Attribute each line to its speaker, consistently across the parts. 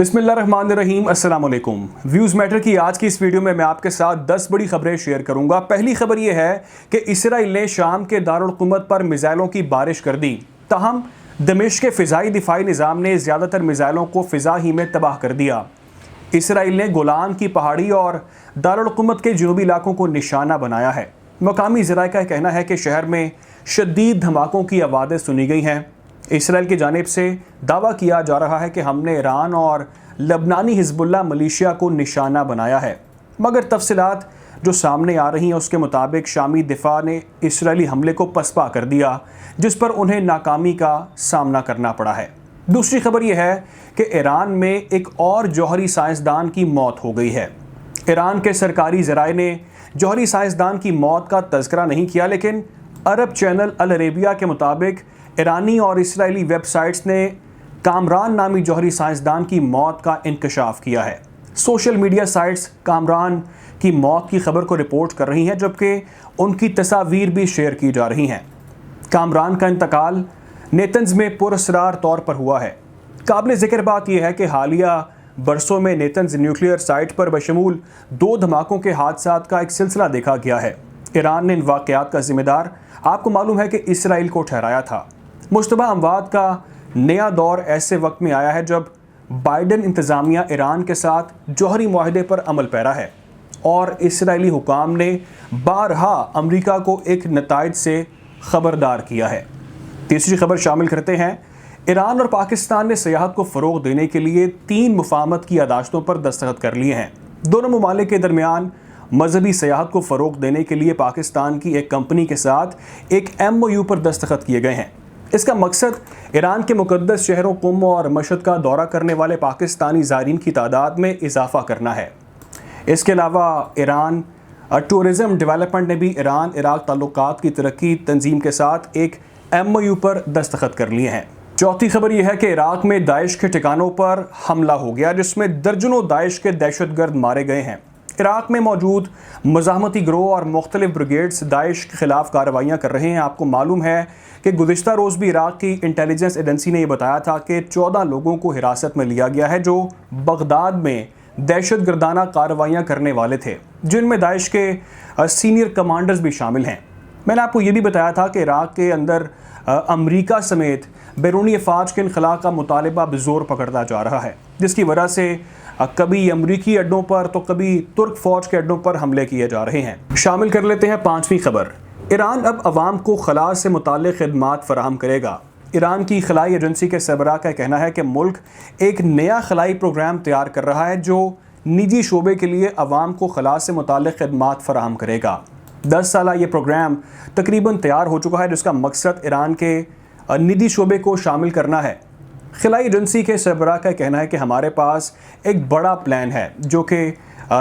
Speaker 1: बिस्मिल्लाहिर्रहमानिर्रहीम, अस्सलाम वालेकुम। व्यूज़ मैटर की आज की इस वीडियो में मैं आपके साथ 10 बड़ी खबरें शेयर करूंगा। पहली खबर यह है कि इसराइल ने शाम के दारुल हुकूमत पर मिसाइलों की बारिश कर दी। ताहम दमिश्क के फ़िज़ाई दिफाई निज़ाम ने ज़्यादातर मिसाइलों को फ़िज़ा ही में तबाह कर दिया। इसराइल ने गोलान की पहाड़ी और दारुल हुकूमत के जनूबी इलाकों को निशाना बनाया है। मकामी ज़राए का कहना है कि शहर में शदीद धमाकों की आवाज़ें सुनी गई हैं। इसराइल की जानिब से दावा किया जा रहा है कि हमने ईरान और लबनानी हिजबुल्लाह मलेशिया को निशाना बनाया है, मगर तफसीलात जो सामने आ रही हैं उसके मुताबिक शामी दिफा ने इसराइली हमले को पसपा कर दिया, जिस पर उन्हें नाकामी का सामना करना पड़ा है। दूसरी खबर यह है कि ईरान में एक और जौहरी साइंसदान की मौत हो गई है। ईरान के सरकारी ज़राए ने जौहरी साइंसदान की मौत का तज़किरा नहीं किया, लेकिन अरब चैनल अल अरेबिया के मुताबिक ईरानी और इसराइली वेबसाइट्स ने कामरान नामी जौहरी साइंसदान की मौत का इंकशाफ किया है। सोशल मीडिया साइट्स कामरान की मौत की खबर को रिपोर्ट कर रही हैं, जबकि उनकी तस्वीर भी शेयर की जा रही हैं। कामरान का इंतकाल नेतन्स में पुरअसरार तौर पर हुआ है। काबिल ज़िक्र बात यह है कि हालिया बरसों में नेतन्स न्यूक्लियर साइट पर बशमूल 2 धमाकों के हादसात का एक सिलसिला देखा गया है। ईरान ने इन वाक़यात का ज़िम्मेदार आपको मालूम है कि इसराइल को ठहराया था। मुश्तबा अमवात का नया दौर ऐसे वक्त में आया है जब बाइडन इंतज़ामिया ईरान के साथ जौहरी मुआहदे पर अमल पैरा है और इसराइली हुकाम ने बारहा अमरीका को एक नताइज से ख़बरदार किया है। तीसरी खबर शामिल करते हैं। ईरान और पाकिस्तान ने सियाहत को फ़रोग़ देने के लिए 3 मुफाहमत की यादाश्तों पर दस्तखत कर लिए हैं। दोनों ममालिक के दरमियान मजहबी सियाहत को फ़रोग़ देने के लिए पाकिस्तान की एक कंपनी के साथ एक MOU पर दस्तखत किए गए हैं। इसका मकसद ईरान के मुक़द्दस शहरों कुम और मशहद का दौरा करने वाले पाकिस्तानी ज़ायरीन की तादाद में इजाफ़ा करना है। इसके अलावा ईरान टूरिज़म डेवलपमेंट ने भी ईरान इराक़ ताल्लुकात की तरक्की तंजीम के साथ एक MOU पर दस्तखत कर लिए हैं। चौथी खबर यह है कि इराक़ में दाइश के ठिकानों पर हमला हो गया, जिसमें दर्जनों दाइश के दहशतगर्द मारे गए हैं। इराक़ में मौजूद मज़ाहमती गिरोह और मुख्तलिफ ब्रिगेड्स दाइश के ख़िलाफ़ कार्रवाइयाँ कर रहे हैं। आपको मालूम है कि गुज़िश्ता रोज़ भी इराक़ की इंटेलिजेंस एजेंसी ने यह बताया था कि 14 लोगों को हिरासत में लिया गया है जो बगदाद में दहशत गर्दाना कार्रवाइयाँ करने वाले थे, जिनमें दाइश के सीनियर कमांडर्स भी शामिल हैं। मैंने आपको ये भी बताया था कि इराक़ के अंदर अमरीका समेत बैरूनी अफवाज के इनखला का मुतालबा बेज़ोर पकड़ता जा रहा है, जिसकी वजह से कभी अमरीकी अड्डों पर तो कभी तुर्क फ़ौज के अड्डों पर हमले किए जा रहे हैं। शामिल कर लेते हैं 5वीं खबर। ईरान अब अवाम को खला से मुताल्लिक़ खिदमात फ़राहम करेगा। ईरान की खलाई एजेंसी के सरबराह का कहना है कि मुल्क एक नया खलाई प्रोग्राम तैयार कर रहा है जो निजी शोबे के लिए अवाम को खला से मुताल्लिक़ खिदमात फ़राहम करेगा। 10 साला ये प्रोग्राम तकरीबन तैयार हो चुका है, जिसका मकसद ईरान के निजी शोबे को शामिल करना है। खिलाई एजेंसी के सरबराह का कहना है कि हमारे पास एक बड़ा प्लान है जो कि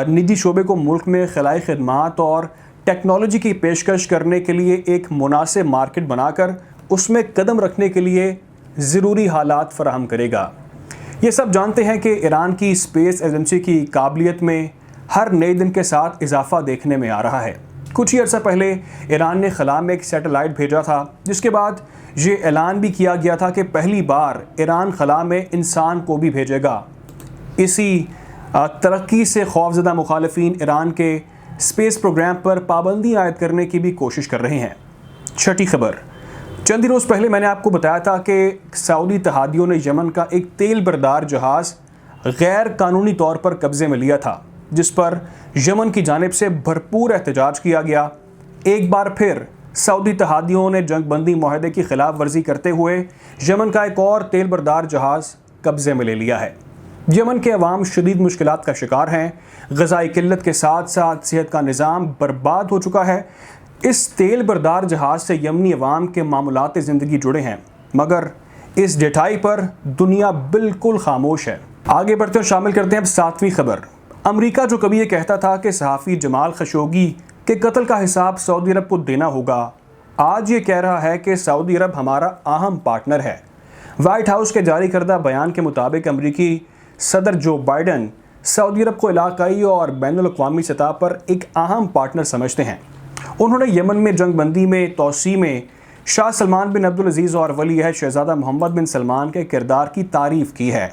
Speaker 1: निजी शोबे को मुल्क में खिलाई खिदमात और टेक्नोलॉजी की पेशकश करने के लिए एक मुनासिब मार्केट बनाकर उसमें कदम रखने के लिए ज़रूरी हालात फ़राहम करेगा। ये सब जानते हैं कि ईरान की स्पेस एजेंसी की काबिलियत में हर नए दिन के साथ इजाफ़ा देखने में आ रहा है। कुछ ही अर्सा पहले ईरान ने खला में एक सैटेलाइट भेजा था, जिसके बाद ये ऐलान भी किया गया था कि पहली बार ईरान खला में इंसान को भी भेजेगा। इसी तरक्की से खौफज़दा मुखालिफिन ईरान के स्पेस प्रोग्राम पर पाबंदी आयद करने की भी कोशिश कर रहे हैं। छठी खबर। चंद रोज़ पहले मैंने आपको बताया था कि सऊदी इत्तेहादियों ने यमन का एक तेल बरदार जहाज़ गैर कानूनी तौर पर कब्ज़े में लिया था, जिस पर यमन की जानिब से भरपूर एहतजाज किया गया। एक बार फिर सऊदी इत्तेहादियों ने जंगबंदी मुआहदे की खिलाफ वर्जी करते हुए यमन का एक और तेल बरदार जहाज़ कब्ज़े में ले लिया है। यमन के अवाम शदीद मुश्किलात का शिकार हैं। ग़िज़ाई किल्लत के साथ साथ सेहत का निज़ाम बर्बाद हो चुका है। इस तेल बरदार जहाज़ से यमनी अवाम के मामूलात ज़िंदगी जुड़े हैं, मगर इस डेटाई पर दुनिया बिल्कुल खामोश है। आगे बढ़ते हैं, शामिल करते हैं अब 7वीं खबर। अमरीका जो कभी ये कहता था कि सहाफ़ी जमाल खशोगी के कत्ल का हिसाब सऊदी अरब को देना होगा, आज ये कह रहा है कि सऊदी अरब हमारा अहम पार्टनर है। वाइट हाउस के जारी करदा बयान के मुताबिक अमरीकी सदर जो बाइडन सऊदी अरब को इलाकाई और बैनुल अक़वामी सतह पर एक अहम पार्टनर समझते हैं। उन्होंने यमन में जंगबंदी में तोसी में शाह सलमान बिन अब्दुल अजीज़ और वली अहद शहज़ादा मोहम्मद बिन सलमान के किरदार की तारीफ़ की है।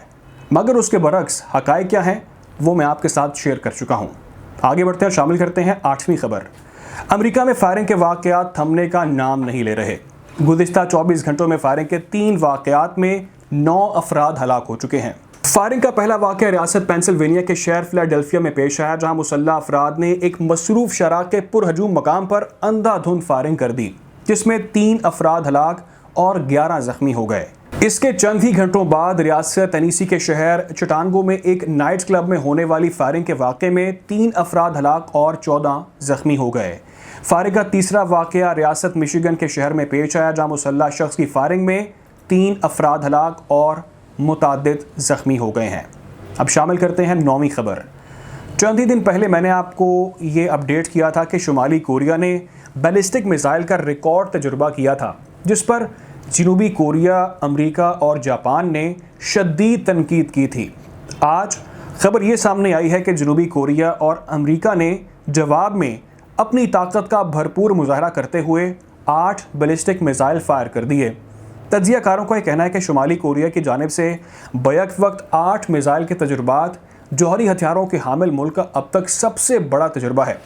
Speaker 1: मगर उसके बरक्स हक़ाइक़ क्या हैं वो मैं आपके साथ शेयर कर चुका हूँ। आगे बढ़ते हैं, शामिल करते हैं 8वीं खबर। अमेरिका में फायरिंग के वाक़यात थमने का नाम नहीं ले रहे। गुज़िश्ता 24 घंटों में फायरिंग के 3 वाक़यात में 9 अफराद हलाक हो चुके हैं। फायरिंग का पहला वाक़या रियासत पेंसिल्वेनिया के शहर फिलाडेल्फिया में पेश आया, जहां मुसल्लह अफराद ने एक मसरूफ़ शराह के पुरहजूम मकाम पर अंधाधुंध फायरिंग कर दी, जिसमें 3 अफराद हलाक और 11 ज़ख्मी हो गए। इसके चंद ही घंटों बाद रियासत टेनेसी के शहर चिटागो में एक नाइट क्लब में होने वाली फायरिंग के वाक़े में 3 अफराद हलाक और 14 ज़ख्मी हो गए। फायरिंग का तीसरा वाक़या रियासत मिशिगन के शहर में पेश आया, जहां मुसल्लह शख्स की फायरिंग में 3 अफराद हलाक और मुतादिद ज़ख्मी हो गए हैं। अब शामिल करते हैं 9वीं खबर। चंद ही दिन पहले मैंने आपको ये अपडेट किया था कि शुमाली कोरिया ने बैलिस्टिक मिसाइल का रिकॉर्ड तजुर्बा किया था, जिस पर जनूबी कोरिया, अमेरिका और जापान ने शदीद तनकीद की थी। आज खबर ये सामने आई है कि जनूबी कोरिया और अमेरिका ने जवाब में अपनी ताकत का भरपूर मुजाहरा करते हुए 8 बैलिस्टिक मिसाइल फायर कर दिए। तज्जियाकारों का यह कहना है कि शुमाली कोरिया की जानिब से बैक वक्त 8 मिसाइल के तजुर्बात जौहरी हथियारों के हामिल मुल्क का अब तक सबसे बड़ा तजुर्बा है।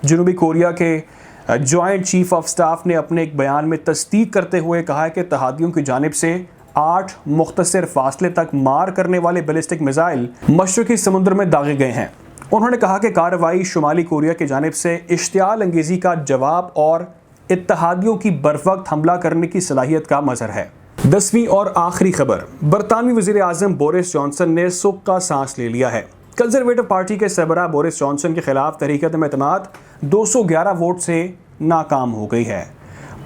Speaker 1: जनूबी कोरिया के जॉइंट चीफ ऑफ स्टाफ ने अपने एक बयान में तस्दीक करते हुए कहा है कि तहादियों की जानिब से 8 मुख्तसर फासले तक मार करने वाले बैलिस्टिक मिसाइल मशरकी समुद्र में दागे गए हैं। उन्होंने कहा कि कार्रवाई शुमाली कोरिया की जानिब से इश्तियाल अंगेज़ी का जवाब और इत्तहादियों की बरवक्त हमला करने की सलाहियत का मज़हर है। 10वीं और आखिरी खबर। बरतानवी वज़ीर आज़म बोरिस जॉनसन ने सुख का सांस ले लिया है। कंजरवेटिव पार्टी के सरबराह बोरिस जॉनसन के खिलाफ तहरीक-ए-एतमाद 211 वोट से नाकाम हो गई है।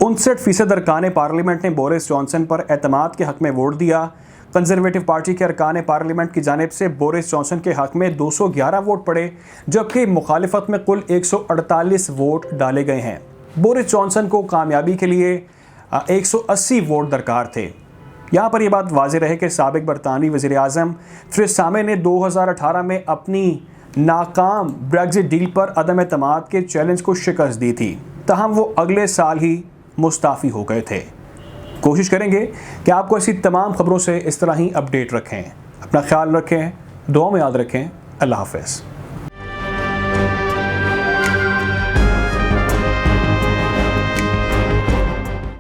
Speaker 1: 59% अरकान पार्लियामेंट ने बोरिस जॉनसन पर एतमाद के हक़ में वोट दिया। कंजरवेटिव पार्टी के अरकान पार्लियामेंट की जानिब से बोरिस जॉनसन के हक़ में 211 वोट पड़े, जबकि मुखालिफत में कुल 148 वोट डाले गए हैं। बोरिस जॉनसन को कामयाबी के लिए 180 वोट दरकार थे। यहाँ पर यह बात वाज़ेह रहे कि साबिक बरतानवी वज़ीर आज़म थेरेसा मे ने 2018 में अपनी नाकाम ब्रेग्जिट डील पर अदम एतमाद के चैलेंज को शिकस्त दी थी, ताहम वो अगले साल ही मुस्ताफ़ी हो गए थे। कोशिश करेंगे कि आपको ऐसी तमाम खबरों से इस तरह ही अपडेट रखें। अपना ख्याल रखें, दुआ में याद रखें। अल्लाह हाफ़िज़।